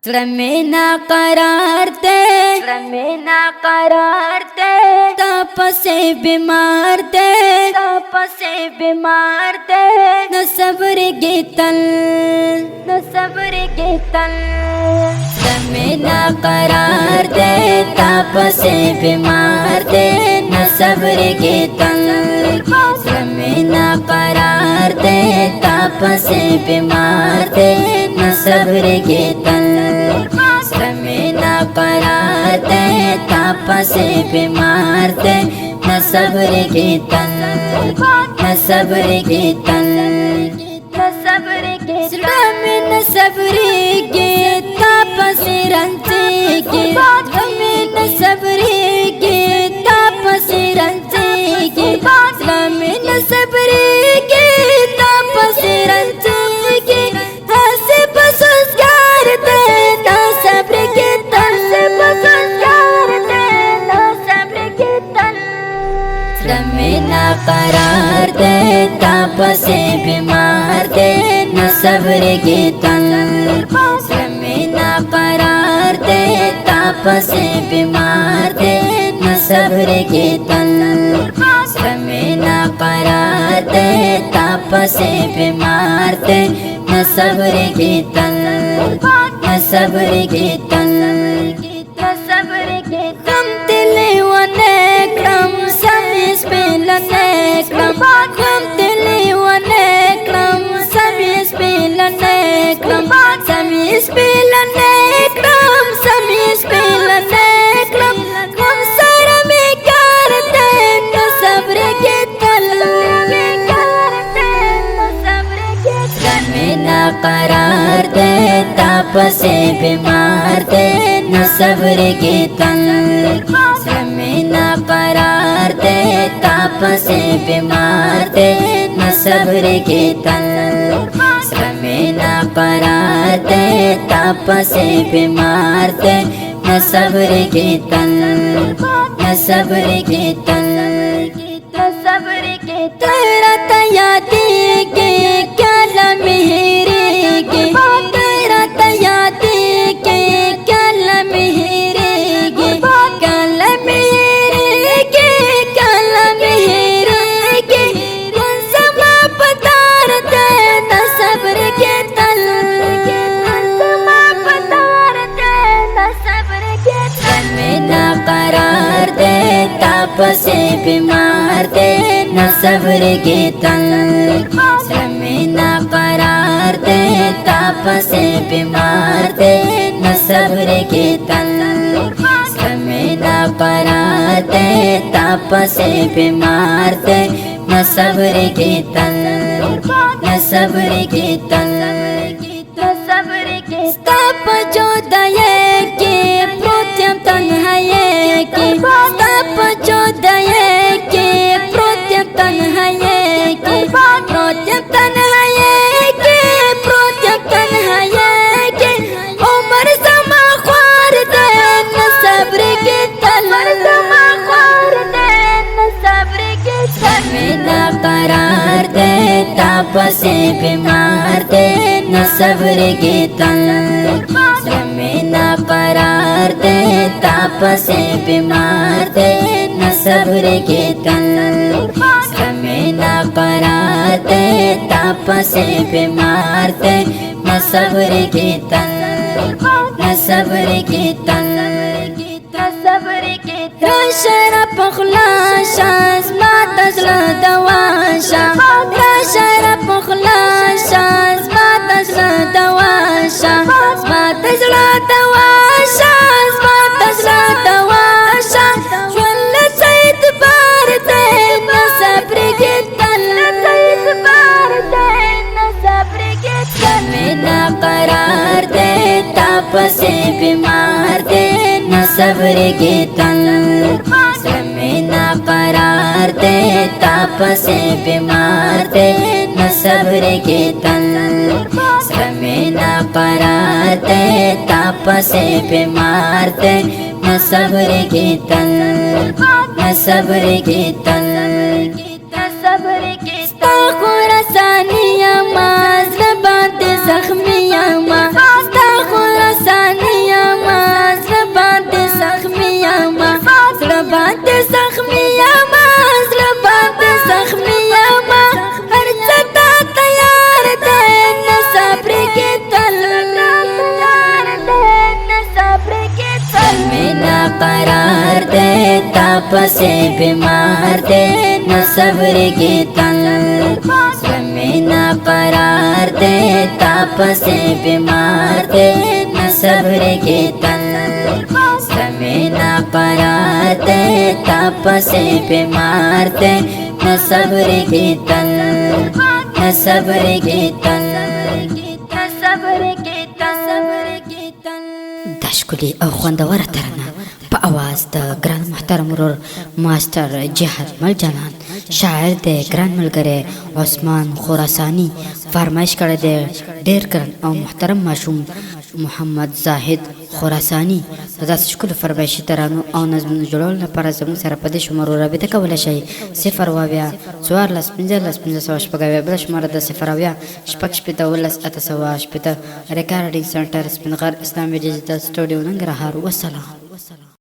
ना करार दे ताप से बीमार दे न सब्र गीतल ना करार दे ताप से बीमार दे न सब्र गीतल ना करार दे ताप से बीमार दे न सब्र गीतल ना करार दे ताप से बीमार दे न सब्र गीतल न सब्र गीतल न सब्र गे ताप से रंचे गे न सब्र गे ताप से रंचे गे न सब्र गे ताप से रंचे गे हंसे बसुसगार दे ना सब्र के तल ना करार दे ताप से बीमार दे न सब्र गीतल ना करार दे ताप से बीमार दे न सब्र गीतल ना करार दे ताप से बीमार दे न सब्र गीतल न सब्र गीतल कम दिले वने क्रम समिस पेलने क्रम कम दिले वने क्रम समिस पेलने क्रम समिस पेलने क्रम समिस पेलने क्रम हम सर में करते न सब्र के तल ना करार दे ताप से बीमार दे न सब्र गीतल ना करार दे ताप से बीमार दे न सब्र गीतल ना करार दे ताप से बीमार दे न सब्र गीतल न सब्र गीतल तेरा तयाती के क्या लम्हे के तेरा तयाती के क्या लम्हे के क्या लम्हे के कौन समा पतार दे न सब्र के तल ना करार दे ताप से बीमार दे न सब्र गीतल ना करार दे ताप से बीमार दे न सब्र गीतल ना करार दे ताप से बीमार दे न सब्र गीतल न सब्र गीतल ताप जो दये के प्रोत्यम तन्हाये के ताप जो दये के प्रोत्यम तन्हाये के प्रोत्यम तन्हाये के प्रोत्यम तन्हाये के उमर समा ख्वार दे न सब्र के तल ना करार दे ताप से बीमार दे न सब्र गीतल ना करार दे ताप से बीमार दे न सब्र गीतल ना करार दे ताप से बीमार दे न सब्र गीतल न सब्र गीतल रशर पखला शास मातजला दवाशा रशर पखला शास मातजला दवाशा मातजला दवाशा मातजला दवाशा वल सैद बार दे न सब्र के तल ना करार दे ताप से बीमार दे न सब्र गीतल ना करार दे ताप से बीमार दे न सब्र गीतल ना करार दे ताप से बीमार दे न सब्र गीतल न सब्र गीतल सानिया माज बात जख्मिया मा खुरासानी قرار دے تاپ سے بیمار دے نہ صبر کی تن زمینہ قرار دے تاپ سے بیمار دے نہ صبر کی تن زمینہ قرار دے تاپ سے بیمار دے نہ صبر کی تن نہ صبر کی تن نہ صبر کی تن دا ښکلي او خوندوره ترانه په اواز د ګران محترم ورور ماسټر جهاد مل جانان، شاعر دی ګران ملګری عثمان خراساني، فرمایش کړی دی ډېر ګران او محترم ماشوم محمد زاهد خراساني. د داسې ښکلو فرمایشي ترانو او نظمونو جوړولو لپاره زموږ سره په دې شمارو رابطه کولی شئ: 0 اویا 14 15 15 بله شماره د 0 اویا 6 15 880 ریکارډینګ سنټر سپین غر اسلامي ډیجیټل سټوډیو ننګرهار. والسلام.